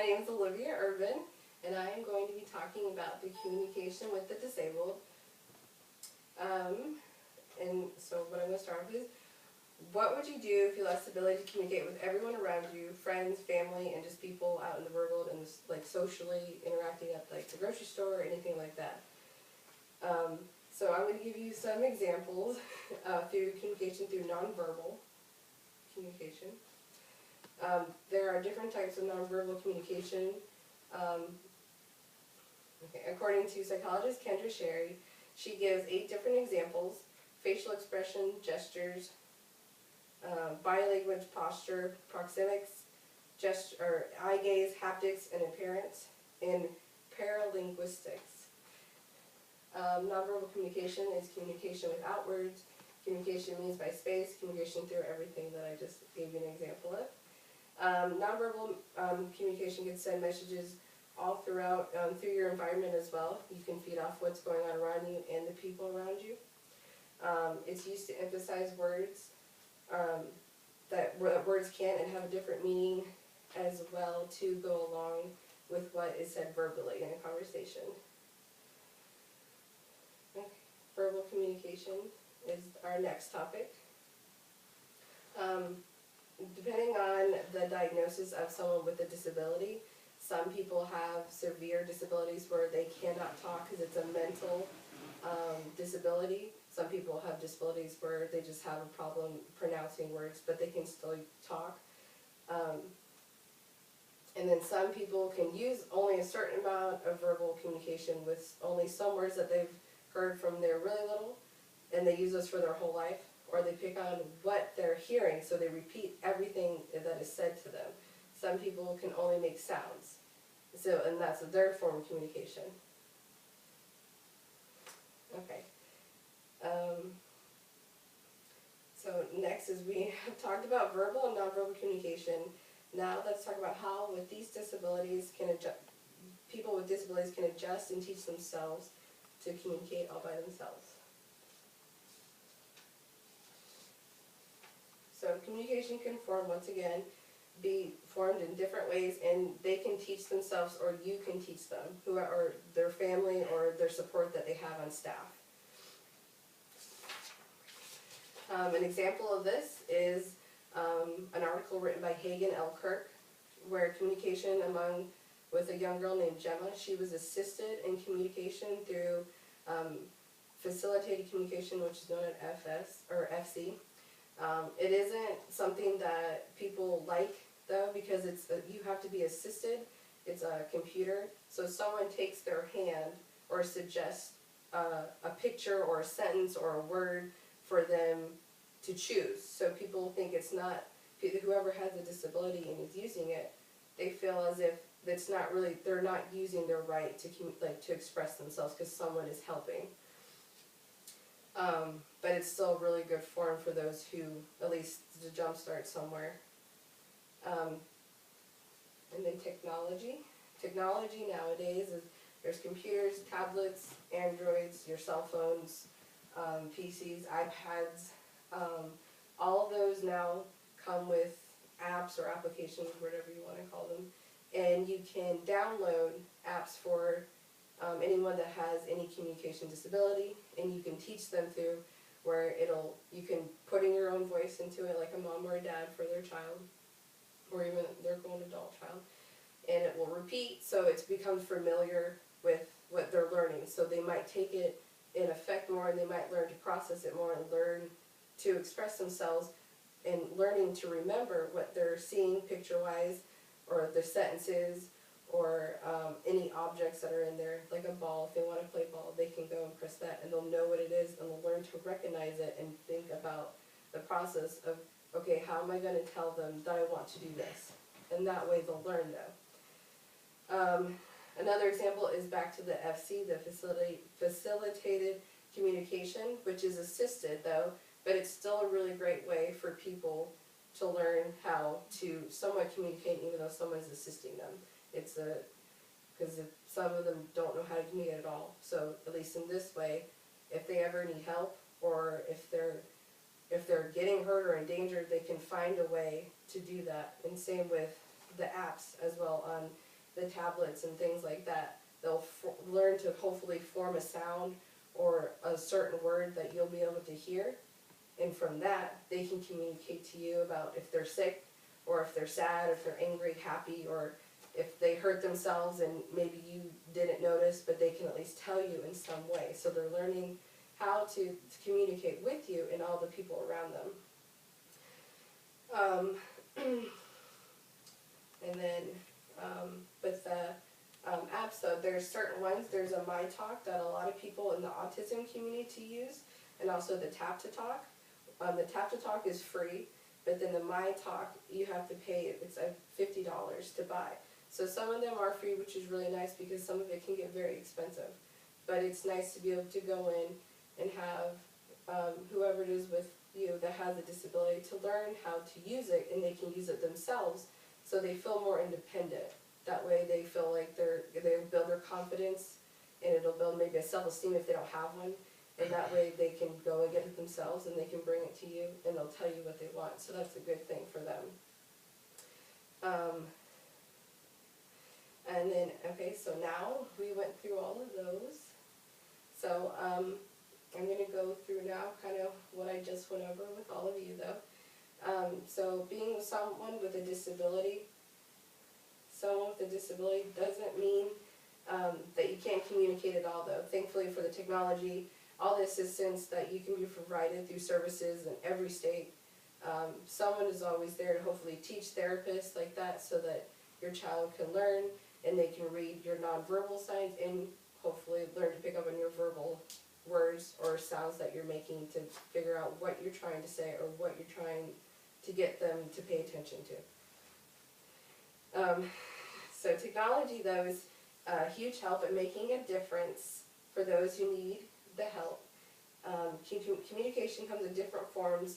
My name is Olivia Urban, and I am going to be talking about the communication with the disabled. And so what I'm going to start off is, what would you do if you lost the ability to communicate with everyone around you, friends, family, and just people out in the world and just, like, socially interacting at like the grocery store or anything like that? So I'm going to give you some examples through communication through nonverbal communication. There are different types of nonverbal communication. According to psychologist Kendra Sherry, she gives 8 different examples: facial expression, gestures, body language, posture, proxemics, gesture, eye gaze, haptics, and appearance, and paralinguistics. Nonverbal communication is communication without words. Communication means by space, communication through everything that I just gave you an example of. Nonverbal communication can send messages all throughout, through your environment as well. You can feed off what's going on around you and the people around you. It's used to emphasize words, that words can and have a different meaning as well to go along with what is said verbally in a conversation. Okay. Verbal communication is our next topic. Depending on the diagnosis of someone with a disability, some people have severe disabilities where they cannot talk because it's a mental disability. Some people have disabilities where they just have a problem pronouncing words, but they can still talk. And then some people can use only a certain amount of verbal communication with only some words that they've heard from they're really little, and they use those for their whole life. Or they pick on what they're hearing, so they repeat everything that is said to them. Some people can only make sounds, and that's their form of communication. Okay. So next is we have talked about verbal and nonverbal communication. Now let's talk about how, with these disabilities, people with disabilities can adjust and teach themselves to communicate all by themselves. So communication can once again, be formed in different ways, and they can teach themselves, or you can teach them, or their family or their support that they have on staff. An example of this is an article written by Hagen L. Kirk, where communication with a young girl named Gemma. She was assisted in communication through facilitated communication, which is known as FS or FC. It isn't something that people like, though, because you have to be assisted. It's a computer, so someone takes their hand or suggests a picture or a sentence or a word for them to choose. So people think it's not, whoever has a disability and is using it, they feel as if it's not really, they're not using their right to express themselves because someone is helping. But it's still a really good form for those who, at least to jumpstart somewhere. And then technology. Technology nowadays there's computers, tablets, Androids, your cell phones, PCs, iPads. All of those now come with apps or applications, whatever you want to call them. And you can download apps for anyone that has any communication disability, and you can teach them through where you can put in your own voice into it, like a mom or a dad for their child, or even their grown adult child, and it will repeat, so it becomes familiar with what they're learning. So they might take it in effect more, and they might learn to process it more and learn to express themselves, and learning to remember what they're seeing picture-wise, or the sentences, or any objects that are in there, like a ball. If they want to play ball, they can go and press that, and they'll know what it is, and they'll learn to recognize it and think about the process of, okay, how am I going to tell them that I want to do this? And that way they'll learn, though. Another example is back to the FC, the facilitated communication, which is assisted, though, but it's still a really great way for people to learn how to somewhat communicate, even though someone's assisting them. It's because some of them don't know how to communicate at all. So at least in this way, if they ever need help, or if they're getting hurt or endangered, they can find a way to do that. And same with the apps as well on the tablets and things like that, they'll learn to hopefully form a sound or a certain word that you'll be able to hear. And from that, they can communicate to you about if they're sick, or if they're sad, if they're angry, happy, or if they hurt themselves and maybe you didn't notice, but they can at least tell you in some way. So they're learning how to communicate with you and all the people around them. And then with the apps, though, there's certain ones. There's a MyTalk that a lot of people in the autism community use, and also the Tap to Talk. The Tap to Talk is free, but then the MyTalk, you have to pay, it's $50 to buy. So some of them are free, which is really nice because some of it can get very expensive. But it's nice to be able to go in and have whoever it is with you that has a disability to learn how to use it, and they can use it themselves, so they feel more independent. That way they feel like they build their confidence, and it'll build maybe a self-esteem if they don't have one. And that way they can go and get it themselves, and they can bring it to you, and they'll tell you what they want. So that's a good thing for them. And then, okay, so now we went through all of those. So I'm going to go through now kind of what I just went over with all of you, though. So being someone with a disability, doesn't mean that you can't communicate at all, though. Thankfully for the technology, all the assistance that you can be provided through services in every state, someone is always there to hopefully teach therapists like that so that your child can learn and they can read your nonverbal signs and hopefully learn to pick up on your verbal words or sounds that you're making to figure out what you're trying to say or what you're trying to get them to pay attention to. So technology, though, is a huge help in making a difference for those who need the help. Communication comes in different forms,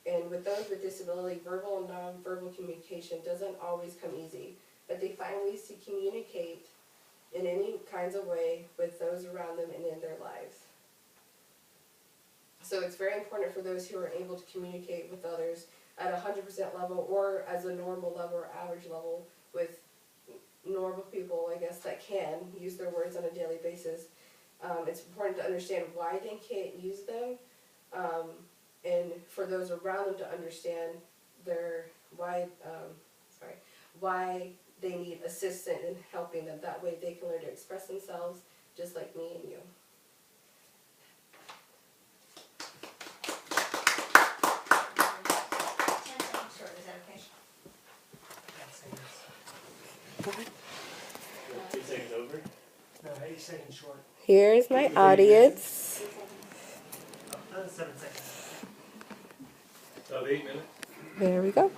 and with those with disability, verbal and nonverbal communication doesn't always come easy, but they find ways to communicate in any kinds of way with those around them and in their lives. So it's very important for those who are able to communicate with others at 100% level or as a normal level or average level with normal people, I guess, that can use their words on a daily basis. It's important to understand why they can't use them, and for those around them to understand why they need assistance in helping them. That way they can learn to express themselves just like me and you. Over? No, 8 seconds short. Here's my audience. 7 seconds. About 8 minutes. There we go.